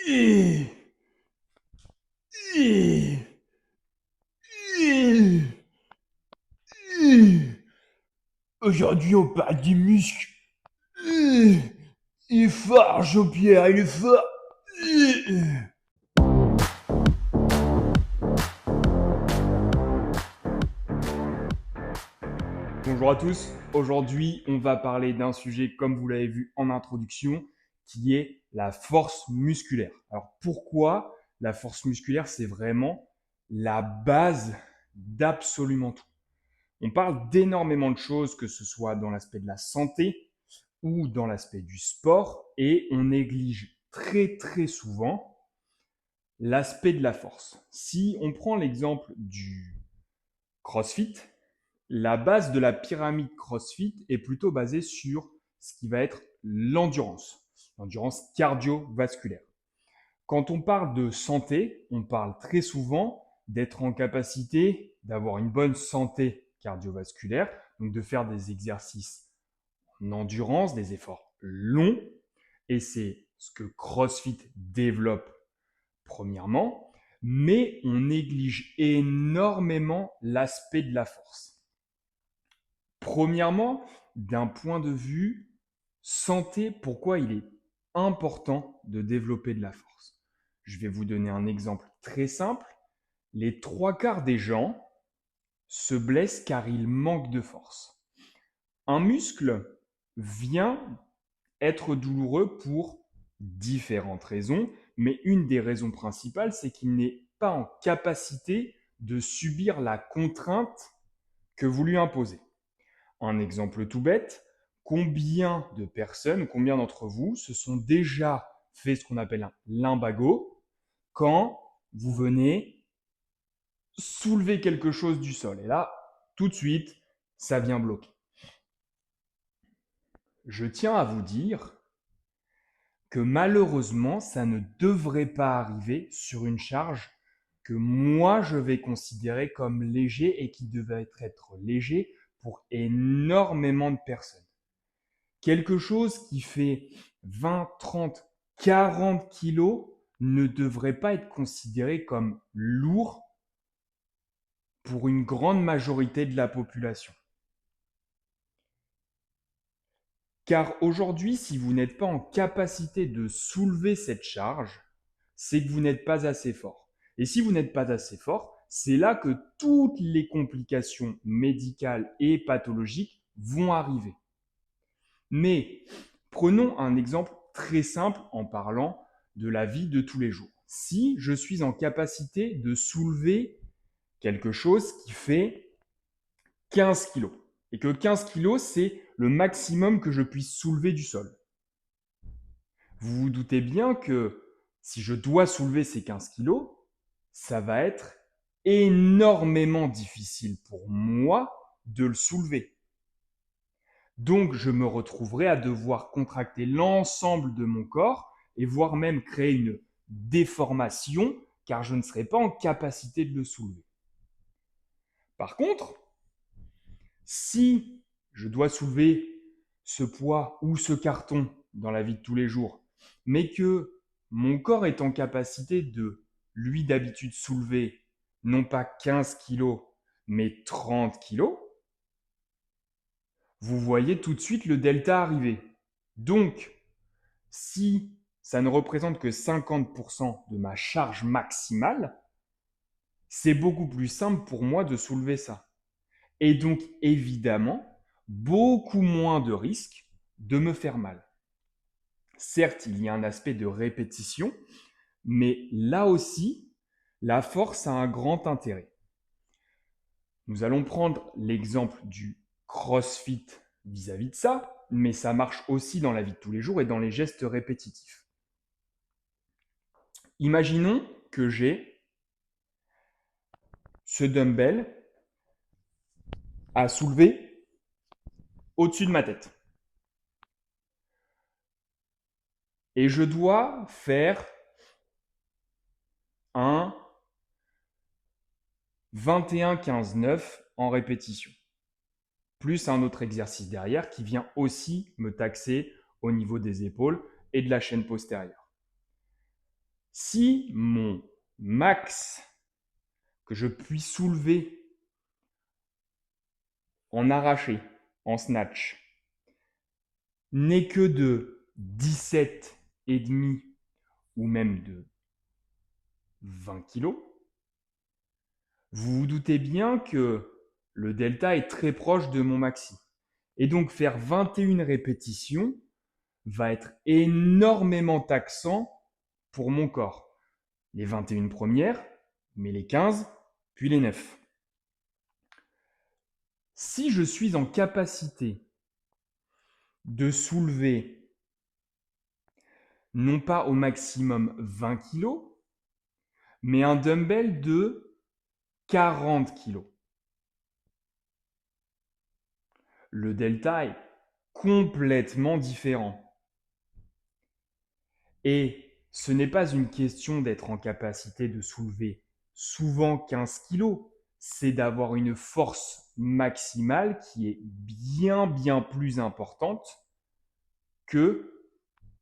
Eh, eh, eh, eh. Aujourd'hui, on parle des muscles. Eh, Il est fort, Jean-Pierre, il est fort. Eh. Bonjour à tous, aujourd'hui on va parler d'un sujet comme vous l'avez vu en introduction qui est la force musculaire. Alors pourquoi la force musculaire c'est vraiment la base d'absolument tout. On parle d'énormément de choses que ce soit dans l'aspect de la santé ou dans l'aspect du sport et on néglige très souvent l'aspect de la force. Si on prend l'exemple du CrossFit, la base de la pyramide CrossFit est plutôt basée sur ce qui va être l'endurance cardiovasculaire. Quand on parle de santé, on parle très souvent d'être en capacité d'avoir une bonne santé cardiovasculaire, donc de faire des exercices en endurance, des efforts longs, et c'est ce que CrossFit développe premièrement, mais on néglige énormément l'aspect de la force. Premièrement, d'un point de vue santé, pourquoi il est important de développer de la force. Je vais vous donner un exemple très simple. Les trois quarts des gens se blessent car ils manquent de force. Un muscle vient être douloureux pour différentes raisons, mais une des raisons principales, c'est qu'il n'est pas en capacité de subir la contrainte que vous lui imposez. Un exemple tout bête, combien de personnes, combien d'entre vous se sont déjà fait ce qu'on appelle un lumbago quand vous venez soulever quelque chose du sol. Et là, tout de suite, ça vient bloquer. Je tiens à vous dire que malheureusement, ça ne devrait pas arriver sur une charge que moi je vais considérer comme léger et qui devrait être léger pour énormément de personnes. Quelque chose qui fait 20, 30, 40 kilos ne devrait pas être considéré comme lourd pour une grande majorité de la population. Car aujourd'hui, si vous n'êtes pas en capacité de soulever cette charge, c'est que vous n'êtes pas assez fort. Et si vous n'êtes pas assez fort, c'est là que toutes les complications médicales et pathologiques vont arriver. Mais prenons un exemple très simple en parlant de la vie de tous les jours. Si je suis en capacité de soulever quelque chose qui fait 15 kilos, et que 15 kilos, c'est le maximum que je puisse soulever du sol. Vous vous doutez bien que si je dois soulever ces 15 kilos, ça va être énormément difficile pour moi de le soulever. Donc, je me retrouverai à devoir contracter l'ensemble de mon corps et voire même créer une déformation car je ne serai pas en capacité de le soulever. Par contre, si je dois soulever ce poids ou ce carton dans la vie de tous les jours, mais que mon corps est en capacité de, lui d'habitude, soulever non pas 15 kilos, mais 30 kilos, vous voyez tout de suite le delta arriver. Donc, si ça ne représente que 50% de ma charge maximale, c'est beaucoup plus simple pour moi de soulever ça. Et donc, évidemment, beaucoup moins de risques de me faire mal. Certes, il y a un aspect de répétition, mais là aussi, la force a un grand intérêt. Nous allons prendre l'exemple du CrossFit vis-à-vis de ça, mais ça marche aussi dans la vie de tous les jours et dans les gestes répétitifs. Imaginons que j'ai ce dumbbell à soulever au-dessus de ma tête. Et je dois faire un 21-15-9 en répétition. Plus un autre exercice derrière qui vient aussi me taxer au niveau des épaules et de la chaîne postérieure. Si mon max que je puis soulever en arraché, en snatch, n'est que de 17,5 ou même de 20 kg, vous vous doutez bien que le delta est très proche de mon maxi. Et donc faire 21 répétitions va être énormément taxant pour mon corps. Les 21 premières, mais les 15, puis les 9. Si je suis en capacité de soulever non pas au maximum 20 kg, mais un dumbbell de 40 kg, le delta est complètement différent. Et ce n'est pas une question d'être en capacité de soulever souvent 15 kg, c'est d'avoir une force maximale qui est bien plus importante que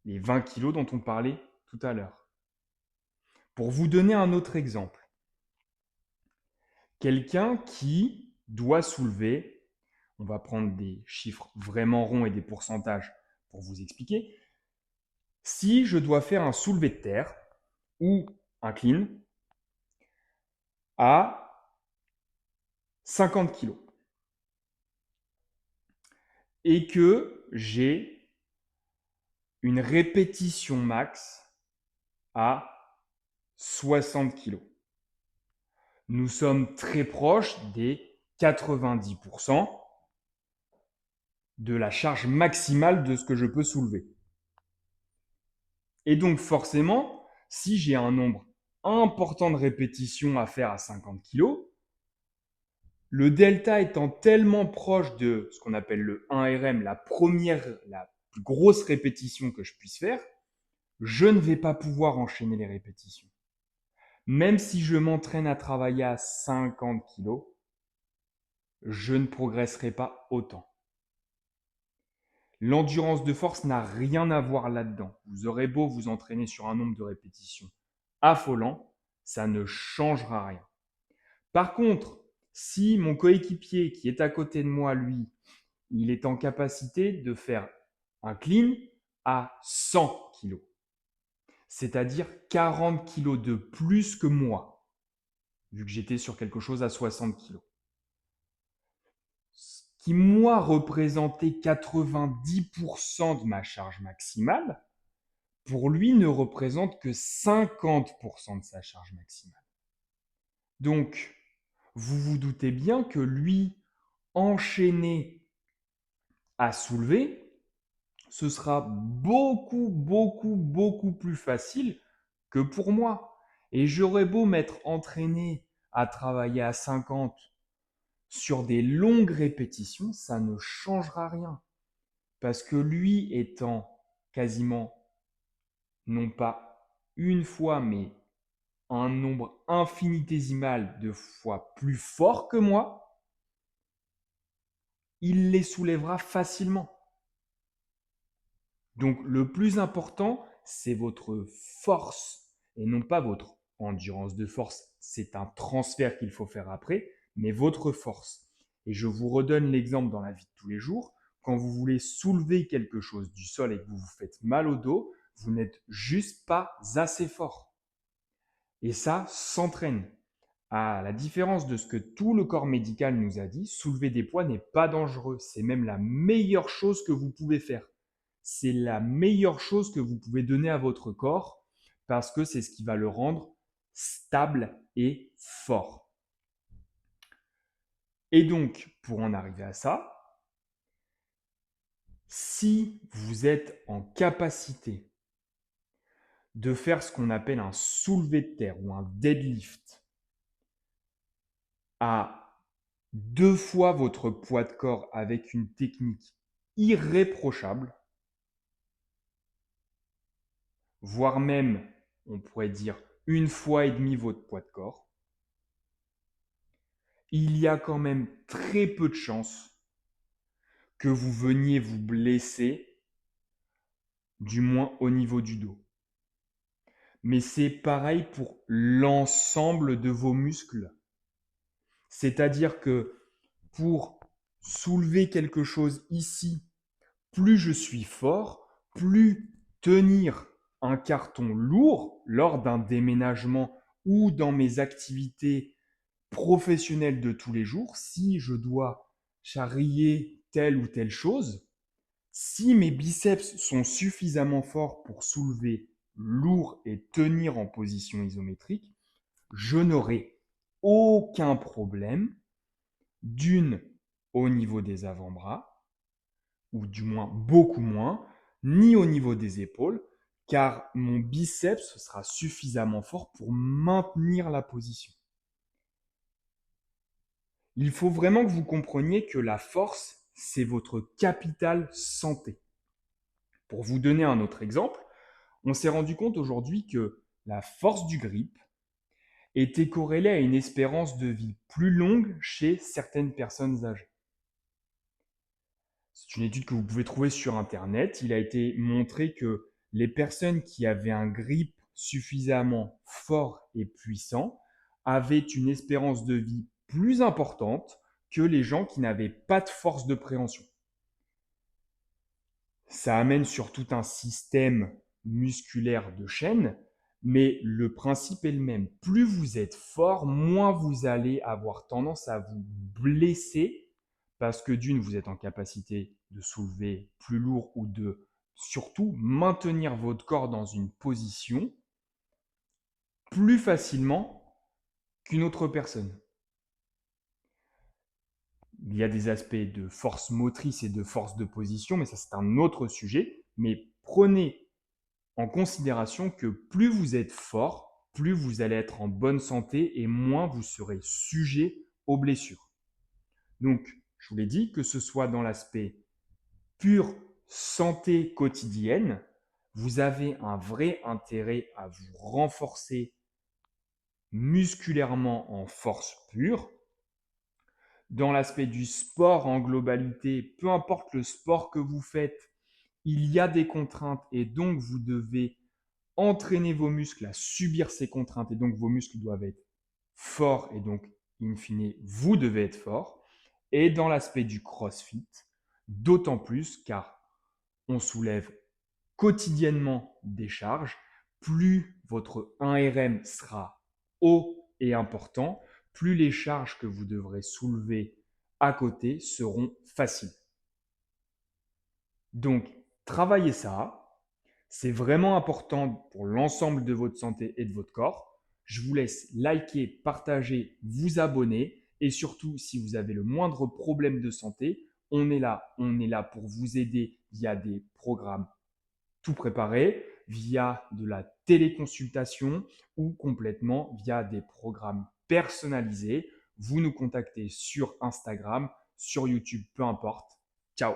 les 20 kg dont on parlait tout à l'heure. Pour vous donner un autre exemple, quelqu'un qui doit soulever, on va prendre des chiffres vraiment ronds et des pourcentages pour vous expliquer, si je dois faire un soulevé de terre ou un clean à 50 kg et que j'ai une répétition max à 60 kg. Nous sommes très proches des 90% de la charge maximale de ce que je peux soulever. Et donc forcément, si j'ai un nombre important de répétitions à faire à 50 kg, le delta étant tellement proche de ce qu'on appelle le 1RM, la plus grosse répétition que je puisse faire, je ne vais pas pouvoir enchaîner les répétitions. Même si je m'entraîne à travailler à 50 kg, je ne progresserai pas autant. L'endurance de force n'a rien à voir là-dedans. Vous aurez beau vous entraîner sur un nombre de répétitions affolant, ça ne changera rien. Par contre, si mon coéquipier qui est à côté de moi, lui, il est en capacité de faire un clean à 100 kg, c'est-à-dire 40 kg de plus que moi, vu que j'étais sur quelque chose à 60 kg. Ce qui, moi, représentait 90% de ma charge maximale, pour lui ne représente que 50% de sa charge maximale. Donc, vous vous doutez bien que lui, enchaîné à soulever, ce sera beaucoup plus facile que pour moi. Et j'aurais beau m'être entraîné à travailler à 50 sur des longues répétitions, ça ne changera rien. Parce que lui étant quasiment, non pas une fois, mais un nombre infinitésimal de fois plus fort que moi, il les soulèvera facilement. Donc le plus important, c'est votre force et non pas votre endurance de force. C'est un transfert qu'il faut faire après, mais votre force. Et je vous redonne l'exemple dans la vie de tous les jours. Quand vous voulez soulever quelque chose du sol et que vous vous faites mal au dos, vous n'êtes juste pas assez fort. Et ça s'entraîne. À la différence de ce que tout le corps médical nous a dit, soulever des poids n'est pas dangereux. C'est même la meilleure chose que vous pouvez faire. C'est la meilleure chose que vous pouvez donner à votre corps parce que c'est ce qui va le rendre stable et fort. Et donc, pour en arriver à ça, si vous êtes en capacité de faire ce qu'on appelle un soulevé de terre ou un deadlift à 2 fois votre poids de corps avec une technique irréprochable, voire même, on pourrait dire, 1 fois et demi votre poids de corps, il y a quand même très peu de chances que vous veniez vous blesser, du moins au niveau du dos. mais c'est pareil pour l'ensemble de vos muscles. C'est-à-dire que pour soulever quelque chose ici, plus je suis fort, plus tenir un carton lourd lors d'un déménagement ou dans mes activités professionnelles de tous les jours, si je dois charrier telle ou telle chose, si mes biceps sont suffisamment forts pour soulever lourd et tenir en position isométrique, je n'aurai aucun problème d'une au niveau des avant-bras, ou du moins beaucoup moins, ni au niveau des épaules, car mon biceps sera suffisamment fort pour maintenir la position. Il faut vraiment que vous compreniez que la force, c'est votre capital santé. Pour vous donner un autre exemple, on s'est rendu compte aujourd'hui que la force du grip était corrélée à une espérance de vie plus longue chez certaines personnes âgées. C'est une étude que vous pouvez trouver sur Internet. Il a été montré que les personnes qui avaient un grip suffisamment fort et puissant avaient une espérance de vie plus importante que les gens qui n'avaient pas de force de préhension. Ça amène sur tout un système musculaire de chaîne, mais le principe est le même. Plus vous êtes fort, moins vous allez avoir tendance à vous blesser parce que d'une, vous êtes en capacité de soulever plus lourd ou de surtout maintenir votre corps dans une position plus facilement qu'une autre personne. Il y a des aspects de force motrice et de force de position, mais ça c'est un autre sujet. Mais prenez en considération que plus vous êtes fort, plus vous allez être en bonne santé et moins vous serez sujet aux blessures. Donc, je vous l'ai dit, que ce soit dans l'aspect pure santé quotidienne, vous avez un vrai intérêt à vous renforcer musculairement en force pure. Dans l'aspect du sport en globalité, peu importe le sport que vous faites, il y a des contraintes et donc vous devez entraîner vos muscles à subir ces contraintes et donc vos muscles doivent être forts et donc, in fine, vous devez être fort. Et dans l'aspect du CrossFit, d'autant plus car on soulève quotidiennement des charges, plus votre 1RM sera haut et important, plus les charges que vous devrez soulever à côté seront faciles. Donc, travaillez ça. C'est vraiment important pour l'ensemble de votre santé et de votre corps. Je vous laisse liker, partager, vous abonner et surtout, si vous avez le moindre problème de santé, on est là pour vous aider via des programmes tout préparés, via de la téléconsultation ou complètement via des programmes personnalisés. Vous nous contactez sur Instagram, sur YouTube, peu importe. Ciao!